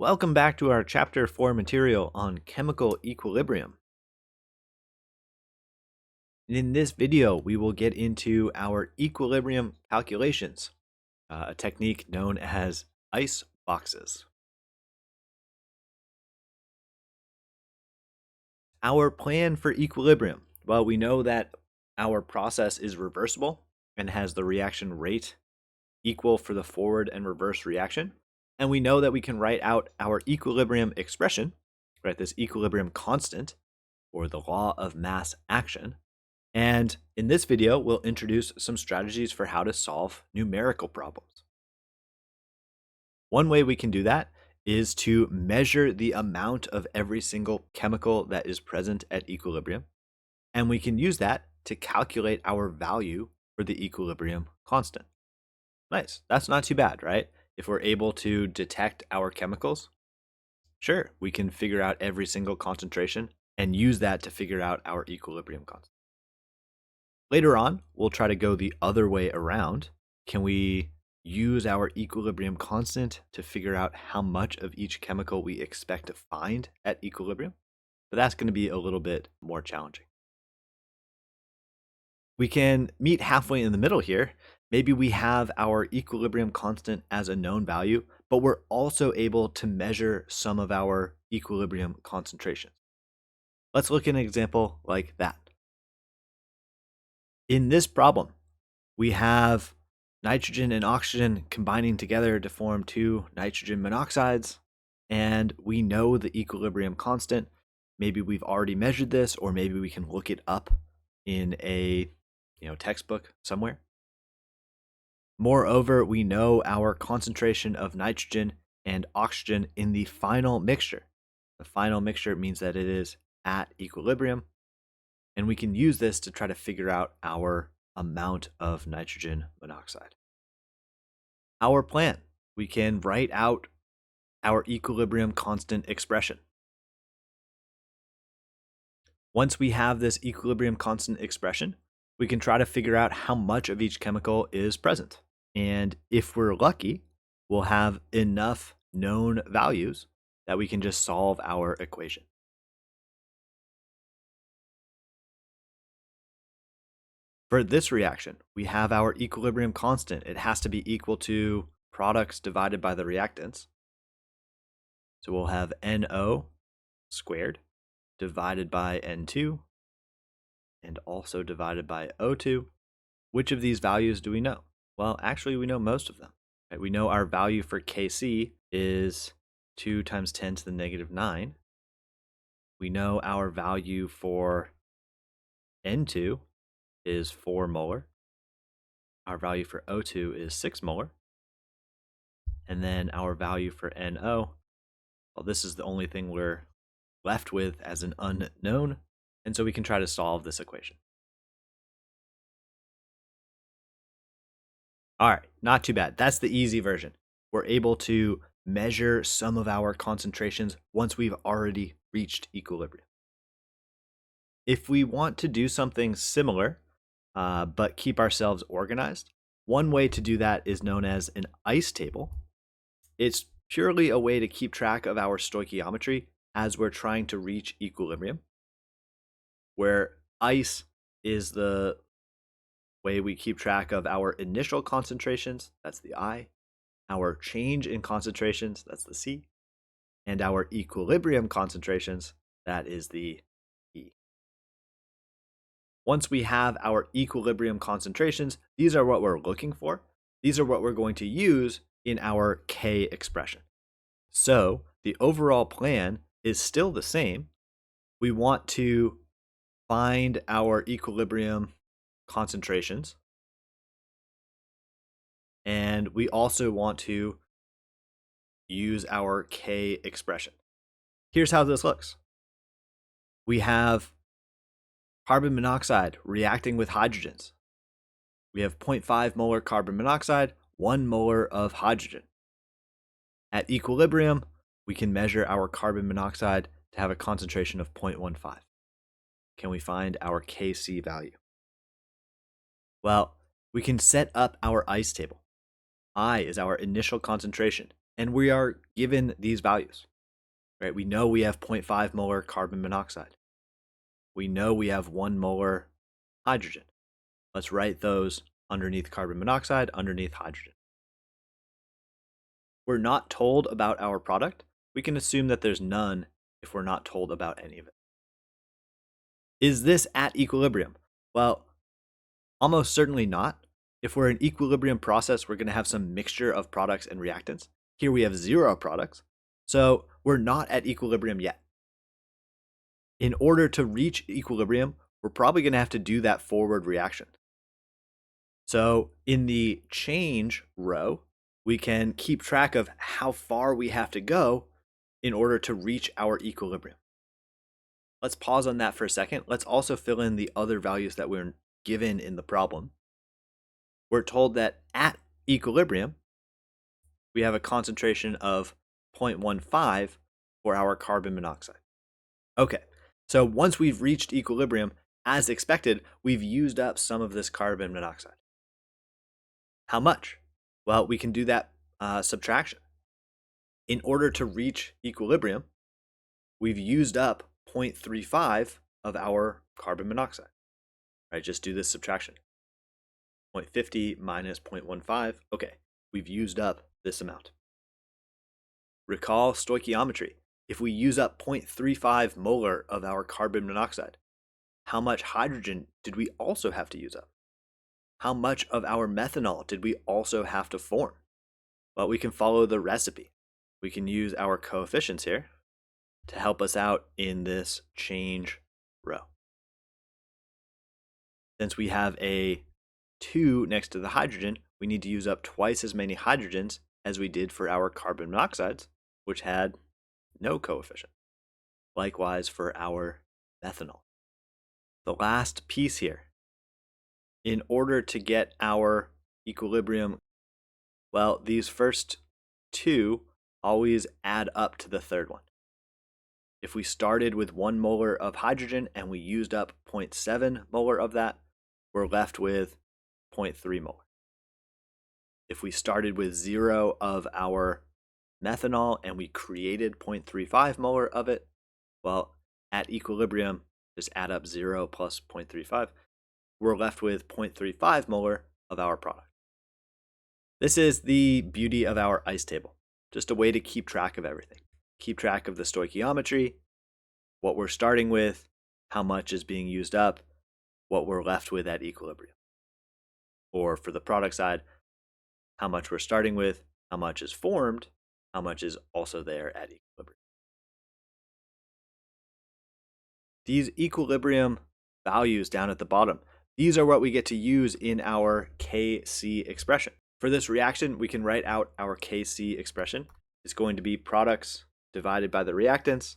Welcome back to our Chapter 4 material on chemical equilibrium. In this video, we will get into our equilibrium calculations, a technique known as ice boxes. Our plan for equilibrium. Well, we know that our process is reversible and has the reaction rate equal for the forward and reverse reaction. And we know that we can write out our equilibrium expression, right? This equilibrium constant, or the law of mass action. And in this video, we'll introduce some strategies for how to solve numerical problems. One way we can do that is to measure the amount of every single chemical that is present at equilibrium. And we can use that to calculate our value for the equilibrium constant. Nice. That's not too bad, right? If we're able to detect our chemicals, sure, we can figure out every single concentration and use that to figure out our equilibrium constant. Later on, we'll try to go the other way around. Can we use our equilibrium constant to figure out how much of each chemical we expect to find at equilibrium? But that's going to be a little bit more challenging. We can meet halfway in the middle here. Maybe we have our equilibrium constant as a known value, but we're also able to measure some of our equilibrium concentrations. Let's look at an example like that. In this problem, we have nitrogen and oxygen combining together to form two nitrogen monoxides, and we know the equilibrium constant. Maybe we've already measured this, or maybe we can look it up in a textbook somewhere. Moreover, we know our concentration of nitrogen and oxygen in the final mixture. The final mixture means that it is at equilibrium, and we can use this to try to figure out our amount of nitrogen monoxide. Our plan, we can write out our equilibrium constant expression. Once we have this equilibrium constant expression, we can try to figure out how much of each chemical is present. And if we're lucky, we'll have enough known values that we can just solve our equation. For this reaction, we have our equilibrium constant. It has to be equal to products divided by the reactants. So we'll have NO squared divided by N2 and also divided by O2. Which of these values do we know? Well, actually, we know most of them. Right? We know our value for Kc is 2 times 10 to the negative 9. We know our value for N2 is 4 molar. Our value for O2 is 6 molar. And then our value for NO, well, this is the only thing we're left with as an unknown. And so we can try to solve this equation. All right, not too bad. That's the easy version. We're able to measure some of our concentrations once we've already reached equilibrium. If we want to do something similar, but keep ourselves organized, one way to do that is known as an ice table. It's purely a way to keep track of our stoichiometry as we're trying to reach equilibrium, where ice is the way we keep track of our initial concentrations, that's the I, our change in concentrations, that's the C, and our equilibrium concentrations, that is the E. Once we have our equilibrium concentrations, these are what we're looking for. These are what we're going to use in our K expression. So the overall plan is still the same. We want to find our equilibrium concentrations. And we also want to use our K expression. Here's how this looks. We have carbon monoxide reacting with hydrogens. We have 0.5 molar carbon monoxide, 1 molar of hydrogen. At equilibrium, we can measure our carbon monoxide to have a concentration of 0.15. Can we find our Kc value? Well, we can set up our ice table. I is our initial concentration, And we are given these values, right? We know we have 0.5 molar carbon monoxide. We know we have 1 molar hydrogen. Let's write those underneath carbon monoxide, underneath hydrogen. We're not told about our product. We can assume that there's none if we're not told about any of it. Is this at equilibrium? Well, almost certainly not. If we're in equilibrium process, we're going to have some mixture of products and reactants. Here we have 0 products, so we're not at equilibrium yet. In order to reach equilibrium, we're probably going to have to do that forward reaction. So in the change row, we can keep track of how far we have to go in order to reach our equilibrium. Let's pause on that for a second. Let's also fill in the other values that we're given in the problem. We're told that at equilibrium, we have a concentration of 0.15 for our carbon monoxide. Okay, so once we've reached equilibrium, as expected, we've used up some of this carbon monoxide. How much? Well, we can do that subtraction. In order to reach equilibrium, we've used up 0.35 of our carbon monoxide. Right, just do this subtraction. 0.50 minus 0.15. Okay, we've used up this amount. Recall stoichiometry. If we use up 0.35 molar of our carbon monoxide, how much hydrogen did we also have to use up? How much of our methanol did we also have to form? Well, we can follow the recipe. We can use our coefficients here to help us out in this change row. Since we have a 2 next to the hydrogen, we need to use up twice as many hydrogens as we did for our carbon monoxides, which had no coefficient. Likewise for our methanol. The last piece here, in order to get our equilibrium, well, these first 2 always add up to the third one. If we started with 1 molar of hydrogen and we used up 0.7 molar of that, we're left with 0.3 molar. If we started with 0 of our methanol and we created 0.35 molar of it, well, at equilibrium, just add up 0 plus 0.35, we're left with 0.35 molar of our product. This is the beauty of our ICE table, just a way to keep track of everything. Keep track of the stoichiometry, what we're starting with, how much is being used up, what we're left with at equilibrium. Or for the product side, how much we're starting with, how much is formed, how much is also there at equilibrium. These equilibrium values down at the bottom, these are what we get to use in our Kc expression. For this reaction, we can write out our Kc expression. It's going to be products divided by the reactants.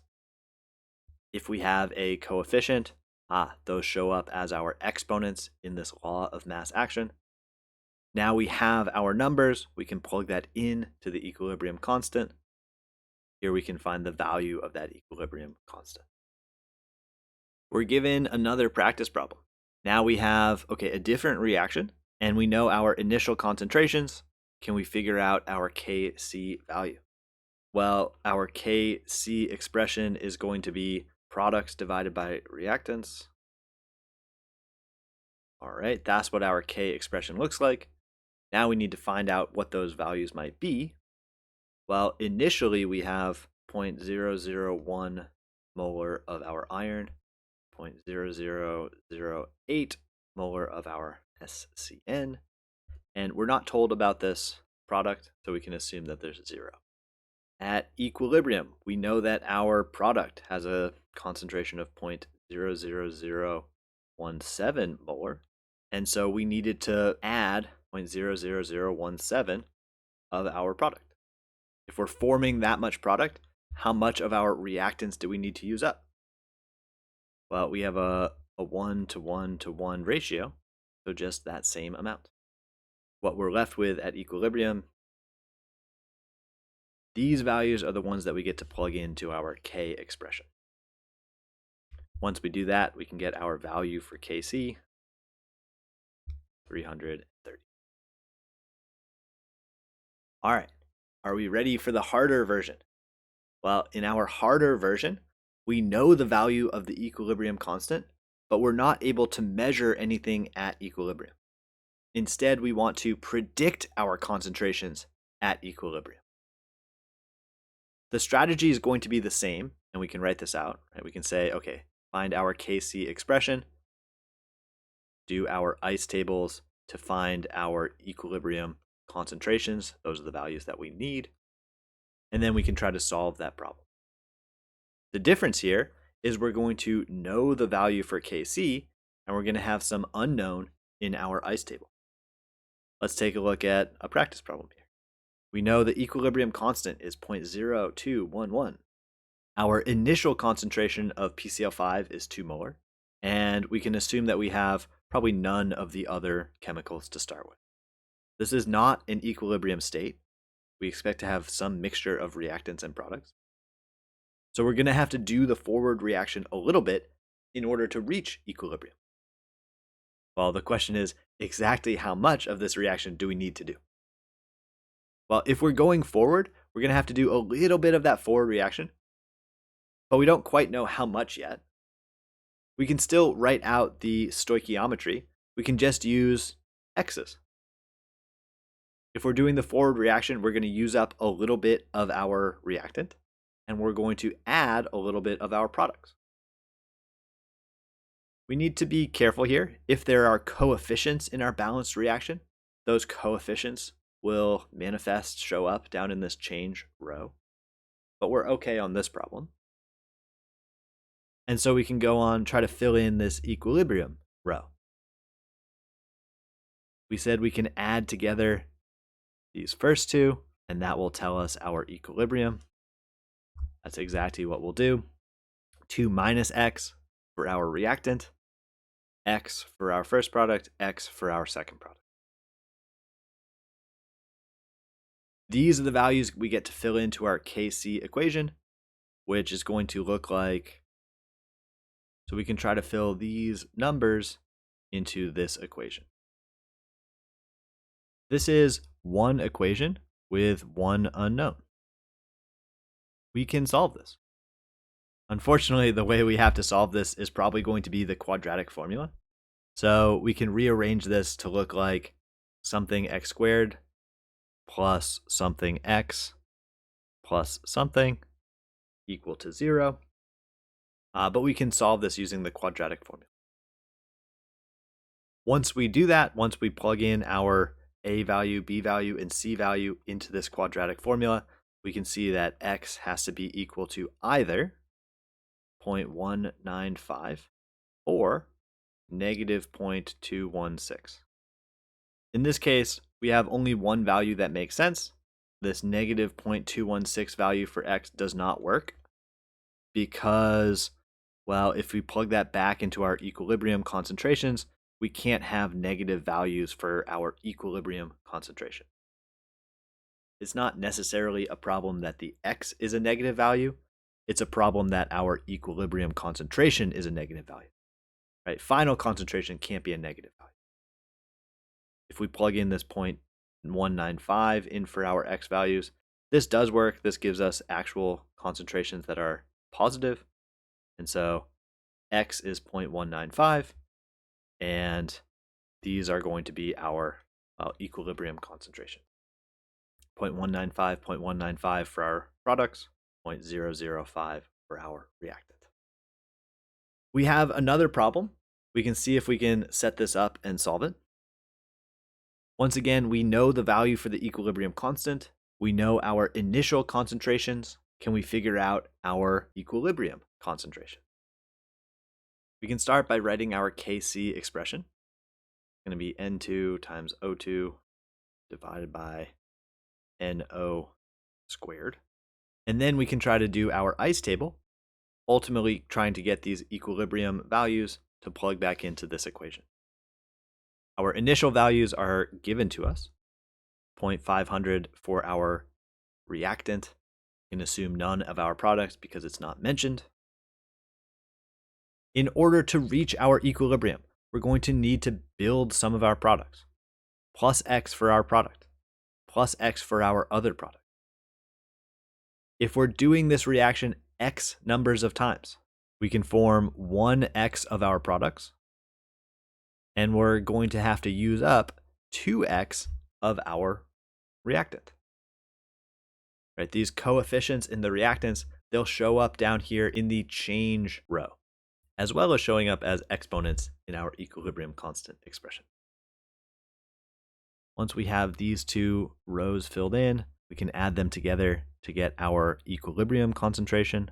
If we have a coefficient, those show up as our exponents in this law of mass action. Now we have our numbers. We can plug that in to the equilibrium constant. Here we can find the value of that equilibrium constant. We're given another practice problem. Now we have, a different reaction, and we know our initial concentrations. Can we figure out our Kc value? Well, our Kc expression is going to be products divided by reactants. All right, that's what our K expression looks like. Now we need to find out what those values might be. Well, initially we have 0.001 molar of our iron, 0.0008 molar of our SCN, and we're not told about this product, so we can assume that there's 0. At equilibrium, we know that our product has a concentration of 0.00017 molar, and so we needed to add 0.00017 of our product. If we're forming that much product, how much of our reactants do we need to use up? Well, we have a 1 to 1 to 1 ratio, so just that same amount. What we're left with at equilibrium, these values are the ones that we get to plug into our K expression. Once we do that, we can get our value for Kc, 330. All right, Are we ready for the harder version? Well, in our harder version, we know the value of the equilibrium constant, but we're not able to measure anything at equilibrium. Instead, we want to predict our concentrations at equilibrium. The strategy is going to be the same, and we can write this out. Right? We can say, okay, find our Kc expression, do our ice tables to find our equilibrium concentrations. Those are the values that we need. And then we can try to solve that problem. The difference here is we're going to know the value for Kc, and we're going to have some unknown in our ice table. Let's take a look at a practice problem here. We know the equilibrium constant is 0.0211. Our initial concentration of PCl5 is 2 molar, and we can assume that we have probably none of the other chemicals to start with. This is not an equilibrium state. We expect to have some mixture of reactants and products. So we're going to have to do the forward reaction a little bit in order to reach equilibrium. Well, the question is, exactly how much of this reaction do we need to do? Well, if we're going forward, we're going to have to do a little bit of that forward reaction, but we don't quite know how much yet. We can still write out the stoichiometry. We can just use x's. If we're doing the forward reaction, we're going to use up a little bit of our reactant, and we're going to add a little bit of our products. We need to be careful here. If there are coefficients in our balanced reaction, those coefficients will manifest, show up down in this change row. But we're okay on this problem. And so we can go on, try to fill in this equilibrium row. We said we can add together these first two, and that will tell us our equilibrium. That's exactly what we'll do. 2 minus x for our reactant, x for our first product, x for our second product. These are the values we get to fill into our Kc equation, which is going to look like, so we can try to fill these numbers into this equation. This is one equation with one unknown. We can solve this. Unfortunately, the way we have to solve this is probably going to be the quadratic formula. So we can rearrange this to look like something x squared plus something x plus something equal to 0. But we can solve this using the quadratic formula. Once we do that, once we plug in our a value, b value, and c value into this quadratic formula, we can see that x has to be equal to either 0.195 or negative 0.216. In this case, we have only one value that makes sense. This negative 0.216 value for x does not work because, well, if we plug that back into our equilibrium concentrations, we can't have negative values for our equilibrium concentration. It's not necessarily a problem that the x is a negative value. It's a problem that our equilibrium concentration is a negative value. Right? Final concentration can't be a negative value. If we plug in this 0.195 in for our x values, this does work. This gives us actual concentrations that are positive. And so x is 0.195, and these are going to be our equilibrium concentration. 0.195, 0.195 for our products, 0.005 for our reactant. We have another problem. We can see if we can set this up and solve it. Once again, we know the value for the equilibrium constant. We know our initial concentrations. Can we figure out our equilibrium concentration? We can start by writing our Kc expression. It's going to be N2 times O2 divided by NO squared. And then we can try to do our ice table, ultimately trying to get these equilibrium values to plug back into this equation. Our initial values are given to us, 0.500 for our reactant. We can assume none of our products because it's not mentioned. In order to reach our equilibrium, we're going to need to build some of our products, plus x for our product, plus x for our other product. If we're doing this reaction X numbers of times, we can form 1x of our products, and we're going to have to use up 2x of our reactant. Right? These coefficients in the reactants, they'll show up down here in the change row, as well as showing up as exponents in our equilibrium constant expression. Once we have these two rows filled in, we can add them together to get our equilibrium concentration.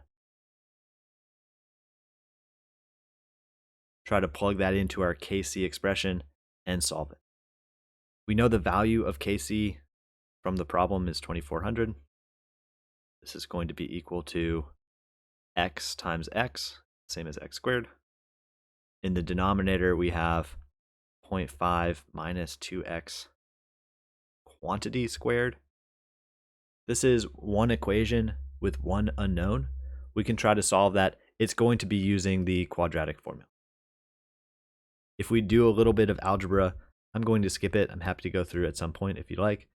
Try to plug that into our Kc expression and solve it. We know the value of Kc from the problem is 2400. This is going to be equal to x times x, same as x squared. In the denominator, we have 0.5 minus 2x quantity squared. This is one equation with one unknown. We can try to solve that. It's going to be using the quadratic formula. If we do a little bit of algebra, I'm going to skip it. I'm happy to go through at some point if you'd like.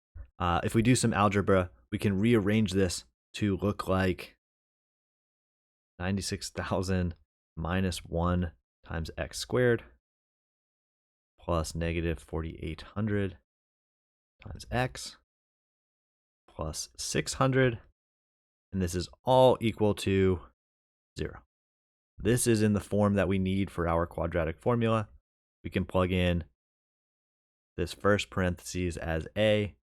If we do some algebra, we can rearrange this to look like 96,000 minus 1 times x squared plus negative 4,800 times x plus 600, and this is all equal to 0. This is in the form that we need for our quadratic formula. We can plug in this first parentheses as a,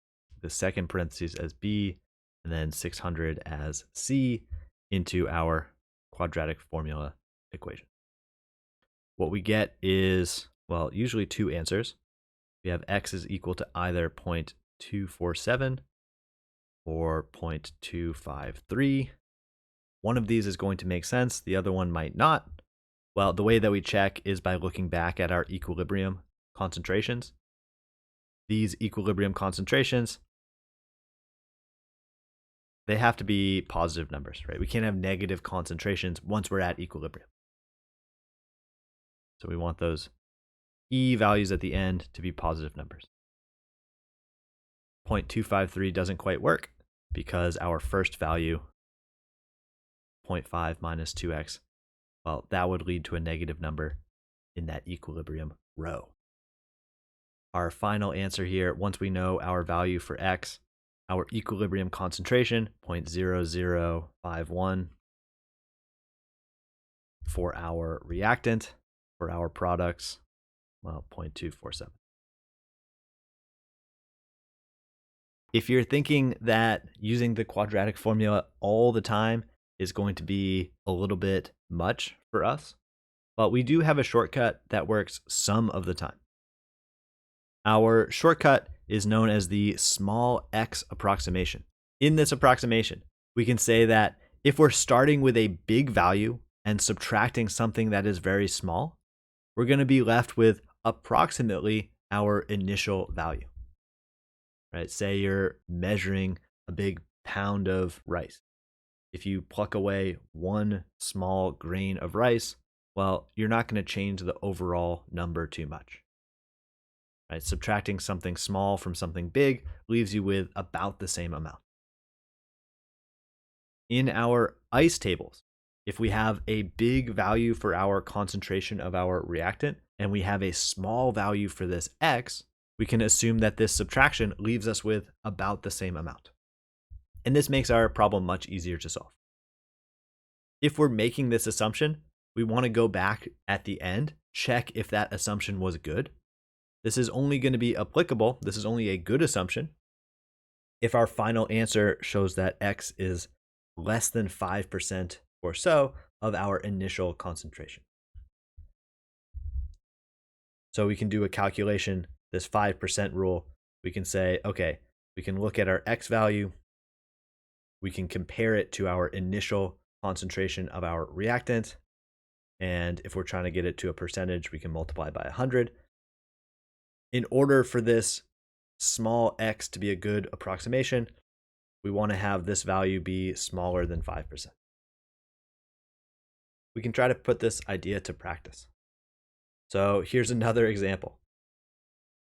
the second parentheses as b, and then 600 as c into our quadratic formula equation. What we get is, well, usually two answers. We have x is equal to either 0.247 or 0.253. One of these is going to make sense. The other one might not. Well, the way that we check is by looking back at our equilibrium concentrations. These equilibrium concentrations, they have to be positive numbers, right? We can't have negative concentrations once we're at equilibrium. So we want those E values at the end to be positive numbers. 0.253 doesn't quite work because our first value, 0.5 minus 2x, well, that would lead to a negative number in that equilibrium row. Our final answer here, once we know our value for x, our equilibrium concentration, 0.0051 for our reactant, for our products, well, 0.247. If you're thinking that using the quadratic formula all the time is going to be a little bit much for us, but we do have a shortcut that works some of the time. Our shortcut is known as the small x approximation. In this approximation, we can say that if we're starting with a big value and subtracting something that is very small, we're going to be left with approximately our initial value. Right? Say you're measuring a big pound of rice. If you pluck away one small grain of rice, well, you're not going to change the overall number too much. Right? Subtracting something small from something big leaves you with about the same amount. In our ice tables, if we have a big value for our concentration of our reactant and we have a small value for this x, we can assume that this subtraction leaves us with about the same amount. And this makes our problem much easier to solve. If we're making this assumption, we want to go back at the end, check if that assumption was good. This is only going to be applicable, this is only a good assumption, if our final answer shows that x is less than 5% or so of our initial concentration. So we can do a calculation, this 5% rule. We can say, okay, we can look at our x value. We can compare it to our initial concentration of our reactant. And if we're trying to get it to a percentage, we can multiply by 100. In order for this small x to be a good approximation, we want to have this value be smaller than 5%. We can try to put this idea to practice. So here's another example.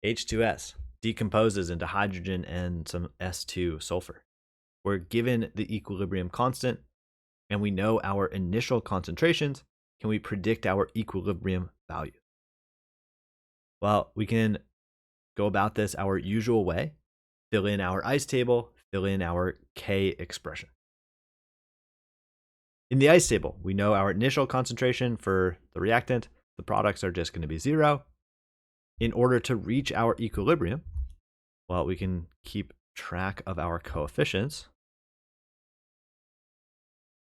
H2S decomposes into hydrogen and some S2 sulfur. we're given the equilibrium constant and we know our initial concentrations, can we predict our equilibrium value? Well, we can go about this our usual way, fill in our ICE table, fill in our K expression. In the ICE table, we know our initial concentration for the reactant. The products are just going to be 0. In order to reach our equilibrium, well, we can keep track of our coefficients.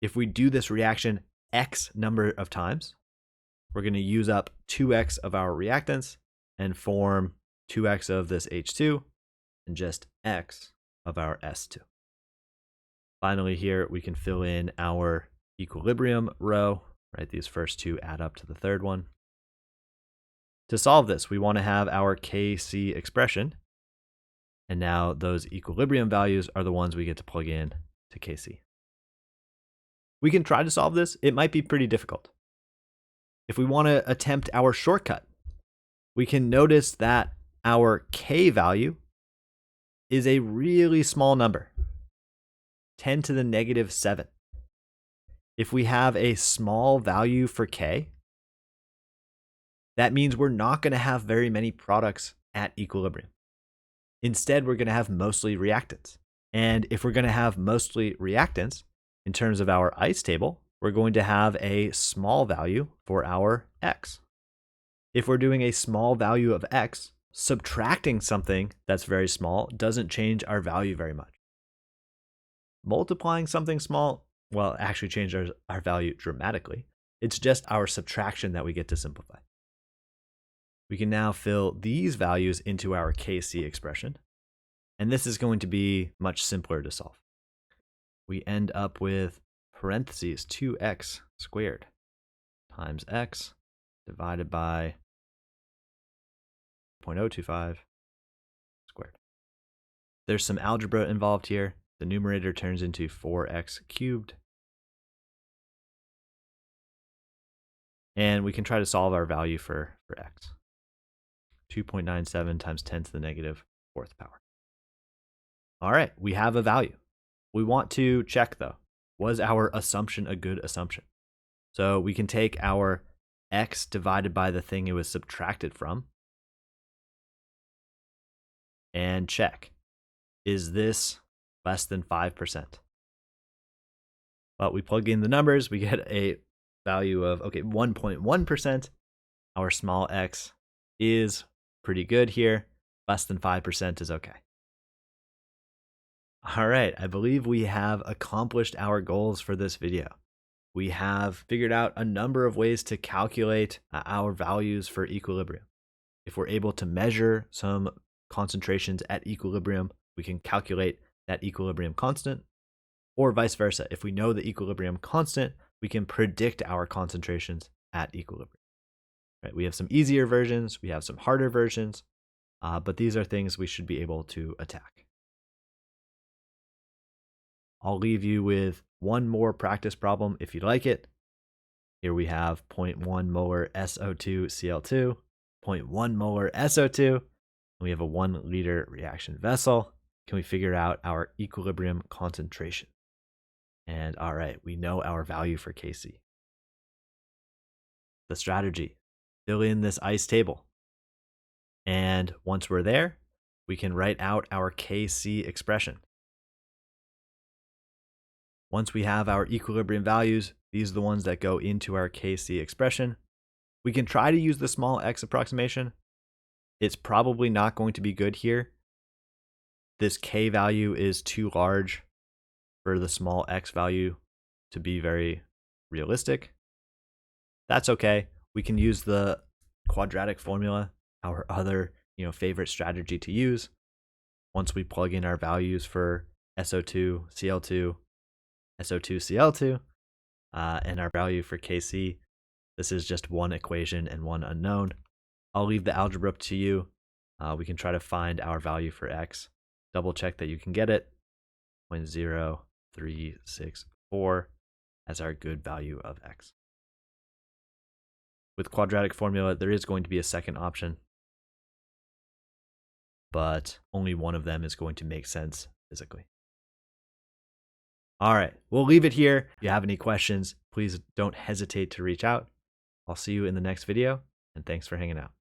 If we do this reaction X number of times, we're going to use up 2x of our reactants and form 2x of this H2 and just x of our S2. Finally, here we can fill in our equilibrium row, right? These first two add up to the third one. To solve this, we want to have our Kc expression. And now those equilibrium values are the ones we get to plug in to Kc. We can try to solve this. It might be pretty difficult. If we want to attempt our shortcut, we can notice that our K value is a really small number, 10 to the negative 7. If we have a small value for K, that means we're not going to have very many products at equilibrium. Instead, we're going to have mostly reactants. And if we're going to have mostly reactants, in terms of our ICE table, we're going to have a small value for our X. If we're doing a small value of X, subtracting something that's very small doesn't change our value very much. Multiplying something small, well, actually changes our value dramatically. It's just our subtraction that we get to simplify. We can now fill these values into our Kc expression, and this is going to be much simpler to solve. We end up with parentheses 2x squared times x divided by 0.025 squared. There's some algebra involved here. The numerator turns into 4x cubed. And we can try to solve our value for x. 2.97 times 10 to the negative 4th power. All right, we have a value. We want to check, though, was our assumption a good assumption? So we can take our x divided by the thing it was subtracted from and check. Is this less than 5%? Well, we plug in the numbers, we get a value of, 1.1%. Our small x is pretty good here. Less than 5% is okay. All right, I believe we have accomplished our goals for this video. We have figured out a number of ways to calculate our values for equilibrium. If we're able to measure some concentrations at equilibrium, we can calculate that equilibrium constant, or vice versa. If we know the equilibrium constant, we can predict our concentrations at equilibrium. Right? We have some easier versions, we have some harder versions, but these are things we should be able to attack. I'll leave you with one more practice problem if you'd like it. Here we have 0.1 molar SO2 Cl2, 0.1 molar SO2, and we have a 1 liter reaction vessel. Can we figure out our equilibrium concentration? And all right, we know our value for Kc. The strategy, fill in this ICE table. And once we're there, we can write out our Kc expression. Once we have our equilibrium values, these are the ones that go into our Kc expression. We can try to use the small x approximation. It's probably not going to be good here. This K value is too large for the small x value to be very realistic. That's okay. We can use the quadratic formula, our other favorite strategy to use. Once we plug in our values for SO2, Cl2, SO2, Cl2, and our value for Kc, this is just one equation and one unknown. I'll leave the algebra up to you. We can try to find our value for x. Double check that you can get it. 0.0364 as our good value of x. With quadratic formula, there is going to be a second option, but only one of them is going to make sense physically. All right, we'll leave it here. If you have any questions, please don't hesitate to reach out. I'll see you in the next video, and thanks for hanging out.